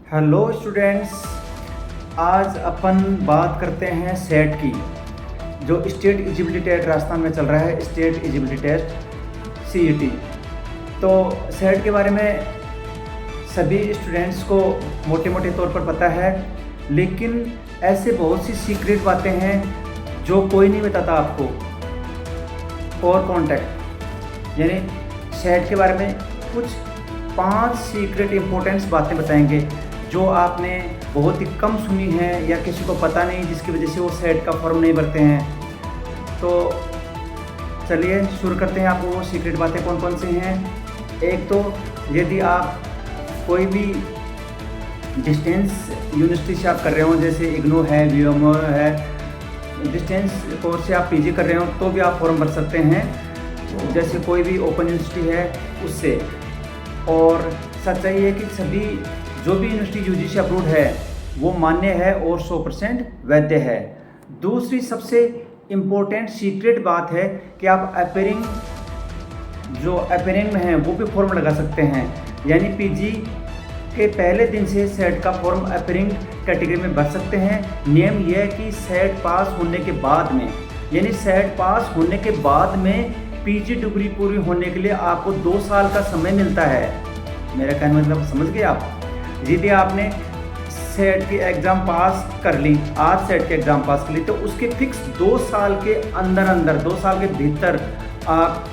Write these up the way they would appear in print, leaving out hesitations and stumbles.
Hello students. आज अपन बात करते हैं सेट की। जो स्टेट एलिजिबिलिटी टेस्ट राजस्थान में चल रहा है, स्टेट एलिजिबिलिटी टेस्ट सीईटी। तो सेट के बारे में सभी स्टूडेंट्स को मोटे मोटे तौर पर पता है, लेकिन ऐसे बहुत सी सीक्रेट बातें हैं जो कोई नहीं बताता आपको। और कॉन्टैक्ट यानी सेट के बारे में कुछ 5 सीक्रेट इम्पोर्टेंट्स बातें बताएंगे जो आपने बहुत ही कम सुनी है या किसी को पता नहीं, जिसकी वजह से वो सेट का फॉर्म नहीं भरते हैं। तो चलिए शुरू करते हैं। आपको वो सीक्रेट बातें कौन कौन सी हैं। एक तो यदि आप कोई भी डिस्टेंस यूनिवर्सिटी से आप कर रहे हो, जैसे इग्नू है, वीएमओ है, डिस्टेंस कोर्स से आप पीजी कर रहे हो तो भी आप फॉर्म भर सकते हैं, जैसे कोई भी ओपन यूनिवर्सिटी है उससे। और सच्चाई है कि सभी जो भी यूनिवर्सिटी यूजी से अप्रूव्ड है वो मान्य है और 100% वैध है। दूसरी सबसे इम्पोर्टेंट सीक्रेट बात है कि आप अपेयरिंग में हैं वो भी फॉर्म लगा सकते हैं, यानी पीजी के पहले दिन से सेट का फॉर्म अपेयरिंग कैटेगरी में भर सकते हैं। नियम यह है कि सेट पास होने के बाद में, यानी सेट पास होने के बाद में पीजी डिग्री पूरी होने के लिए आपको 2 साल का समय मिलता है। मेरा कहने मतलब समझ गए आप। यदि आपने सेट के एग्ज़ाम पास कर ली, आज सेट के एग्ज़ाम पास कर ली, तो उसके फिक्स 2 साल के अंदर 2 साल के भीतर आप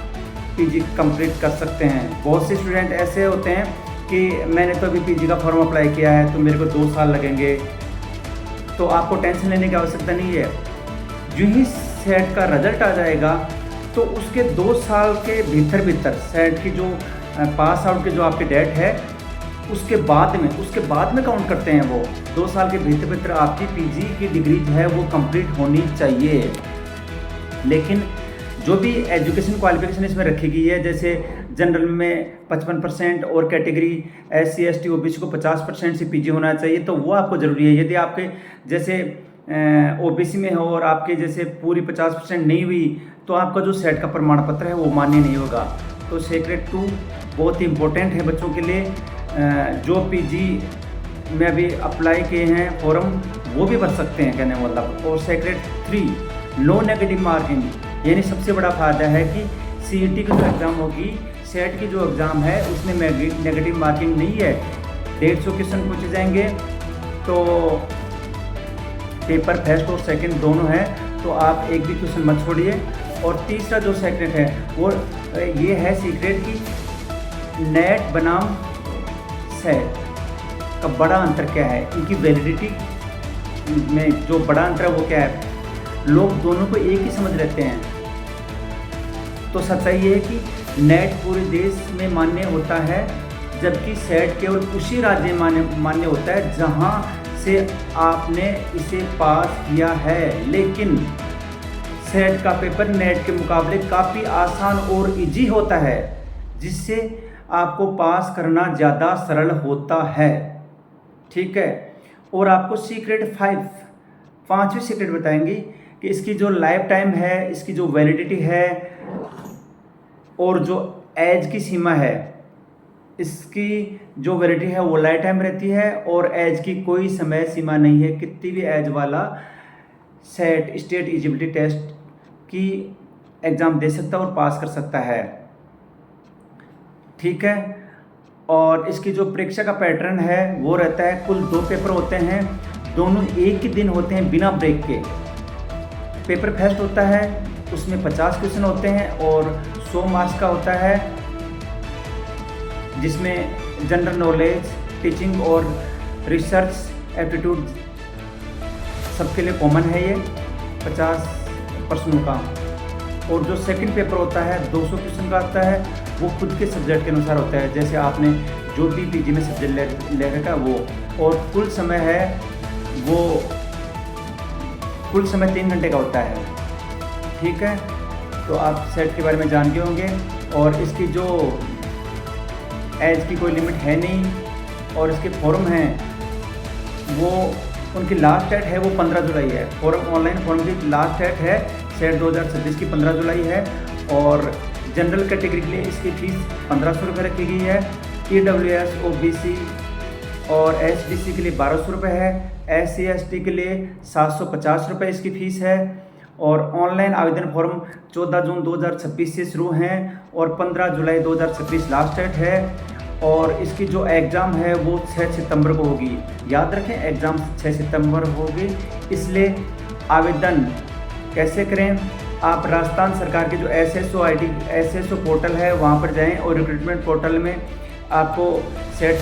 पीजी कंप्लीट कर सकते हैं। बहुत से स्टूडेंट ऐसे होते हैं कि मैंने तो अभी पीजी का फॉर्म अप्लाई किया है तो मेरे को 2 साल लगेंगे। तो आपको टेंशन लेने की आवश्यकता नहीं है। जो ही सेट का रिजल्ट आ जाएगा तो उसके 2 साल के भीतर सेट की जो पास आउट की जो आपकी डेट है उसके बाद में काउंट करते हैं। वो 2 साल के भीतर आपकी पीजी की डिग्री जो है वो कंप्लीट होनी चाहिए। लेकिन जो भी एजुकेशन क्वालिफिकेशन इसमें रखी गई है, जैसे जनरल में 55% और कैटेगरी SC ST OBC को 50% से पीजी होना चाहिए, तो वो आपको ज़रूरी है। यदि आपके जैसे OBC में हो और आपके जैसे पूरी 50% नहीं हुई तो आपका जो सेट का प्रमाण पत्र है वो मान्य नहीं होगा। तो सीक्रेट 2 बहुत ही इम्पोर्टेंट है बच्चों के लिए। जो पीजी में अभी अप्लाई किए हैं फॉर्म वो भी भर सकते हैं, कहने मतलब। और सीक्रेट 3 नो नेगेटिव मार्किंग, यानी सबसे बड़ा फ़ायदा है कि सीईटी की जो एग्ज़ाम होगी, सेट की जो एग्ज़ाम है उसमें नेगेटिव मार्किंग नहीं है। 150 क्वेश्चन पूछे जाएंगे, तो पेपर फर्स्ट और सेकंड दोनों है, तो आप एक भी क्वेश्चन मत छोड़िए। और तीसरा जो सीक्रेट है वो ये है सीक्रेट कि नेट बनाम सेट का बड़ा अंतर क्या है, इनकी वैलिडिटी में जो बड़ा अंतर है वो क्या है। लोग दोनों को एक ही समझ लेते हैं। तो सच्चाई ये है कि नेट पूरे देश में मान्य होता है, जबकि सेट केवल उसी राज्य में मान्य होता है जहां से आपने इसे पास किया है। लेकिन सेट का पेपर नेट के मुकाबले काफ़ी आसान और इजी होता है, जिससे आपको पास करना ज़्यादा सरल होता है। ठीक है। और आपको सीक्रेट 5वीं सीक्रेट बताएंगी कि इसकी जो लाइफ टाइम है, इसकी जो वैलिडिटी है और जो एज की सीमा है, इसकी जो वैलिडिटी है वो लाइफ टाइम रहती है और एज की कोई समय सीमा नहीं है। कितनी भी एज वाला सेट स्टेट एलिजिबिलिटी टेस्ट की एग्ज़ाम दे सकता है और पास कर सकता है। ठीक है। और इसकी जो परीक्षा का पैटर्न है वो रहता है, कुल 2 पेपर होते हैं, दोनों एक ही दिन होते हैं बिना ब्रेक के। पेपर फर्स्ट होता है, उसमें 50 क्वेश्चन होते हैं और 100 मार्क्स का होता है, जिसमें जनरल नॉलेज, टीचिंग और रिसर्च एप्टीट्यूड सबके लिए कॉमन है ये 50 प्रश्नों का। और जो सेकंड पेपर होता है 200 क्वेश्चन का आता है, वो खुद के सब्जेक्ट के अनुसार होता है, जैसे आपने जो भी पीजी में सब्जेक्ट ले रखा वो। और कुल समय है वो 3 घंटे का होता है। ठीक है। तो आप सेट के बारे में जान गए होंगे। और इसकी जो एज की कोई लिमिट है नहीं, और इसके फॉर्म हैं वो उनकी लास्ट डेट है वो 15 जुलाई है। फॉर्म ऑनलाइन फॉर्म की लास्ट डेट है सेट 2026 की 15 जुलाई है। और जनरल कैटेगरी के लिए इसकी फ़ीस 1500 रुपये रखी गई है। EWS OBC और SBC के लिए 1200 रुपये है, SC ST के लिए 750 रुपये इसकी फ़ीस है। और ऑनलाइन आवेदन फॉर्म 14 जून 2026 से शुरू हैं और 15 जुलाई 2026 लास्ट डेट है। और इसकी जो एग्ज़ाम है वो 6 सितंबर को होगी। याद रखें, एग्ज़ाम 6 सितंबर होगी। इसलिए आवेदन कैसे करें? आप राजस्थान सरकार के जो SSO पोर्टल है वहाँ पर जाएं और रिक्रूटमेंट पोर्टल में आपको सेट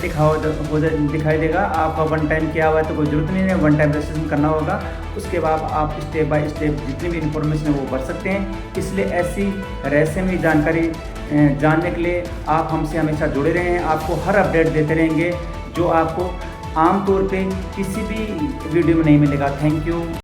दिखाई देगा। आपका वन टाइम किया हुआ है तो कोई ज़रूरत नहीं है, वन टाइम रजिस्ट्रेशन करना होगा। उसके बाद आप स्टेप बाय स्टेप जितनी भी इन्फॉर्मेशन है वो भर सकते हैं। इसलिए ऐसी रहस्यमयी जानकारी जानने के लिए आप हमसे हमेशा जुड़े रहें। आपको हर अपडेट देते रहेंगे जो आपको आमतौर पे किसी भी वीडियो में नहीं मिलेगा। Thank you.